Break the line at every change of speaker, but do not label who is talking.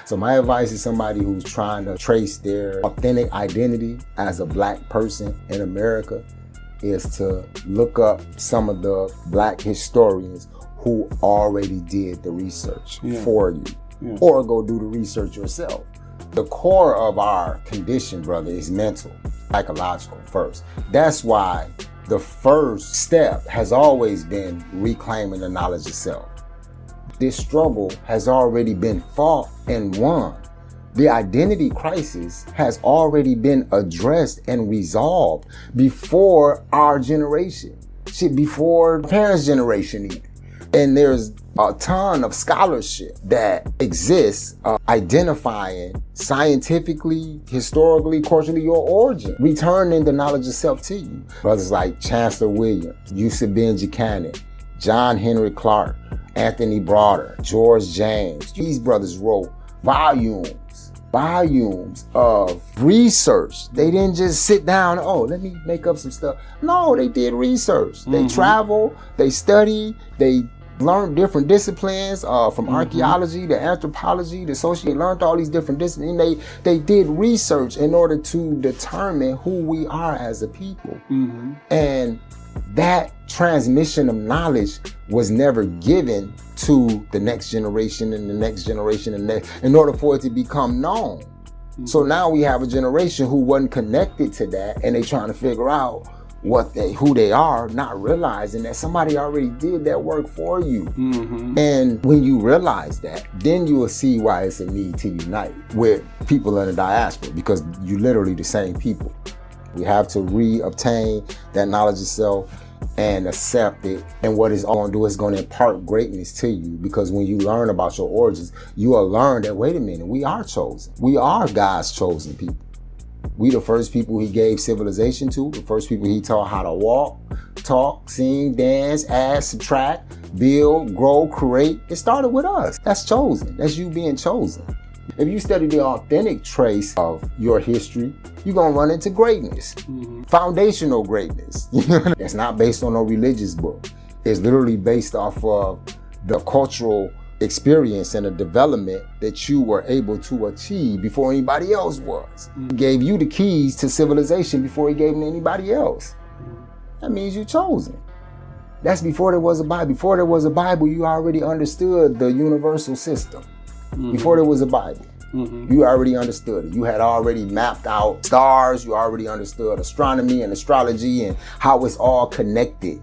So my advice is somebody who's trying to trace their authentic identity as a Black person in America is to look up some of the Black historians who already did the research for you, or go do the research yourself. The core of our condition, brother, is mental, psychological first. That's why the first step has always been reclaiming the knowledge of self. This struggle has already been fought and won. The identity crisis has already been addressed and resolved before our generation, before parents' generation even. And there's a ton of scholarship that exists identifying scientifically, historically, culturally, your origin, returning the knowledge of self to you. Brothers like Chancellor Williams, Yusuf Benjikane, John Henry Clark, Anthony Broder, George James. These brothers wrote volumes of research. They didn't just sit down, let me make up some stuff. No, they did research. They traveled, they studied, they learned different disciplines, from archaeology to anthropology to sociology. They learned all these different disciplines. They did research in order to determine who we are as a people. And that transmission of knowledge was never given to the next generation and the next generation and next, in order for it to become known. So now we have a generation who wasn't connected to that, and they trying to figure out who they are, not realizing that somebody already did that work for you. And when you realize that, then you will see why it's a need to unite with people in the diaspora, because you literally the same people. We have to re-obtain that knowledge of self and accept it. And what it's going to do is going to impart greatness to you, because when you learn about your origins, you will learn that, wait a minute, we are chosen. We are God's chosen people. We the first people he gave civilization to, the first people he taught how to walk, talk, sing, dance, add, subtract, build, grow, create. It started with us. That's chosen. That's you being chosen. If you study the authentic trace of your history, you're going to run into greatness, foundational greatness. It's not based on a religious book. It's literally based off of the cultural experience and the development that you were able to achieve before anybody else was. He gave you the keys to civilization before he gave them to anybody else. That means you're chosen. That's before there was a Bible. Before there was a Bible, you already understood the universal system. Before there was a Bible, you already understood it. You had already mapped out stars. You already understood astronomy and astrology and how it's all connected.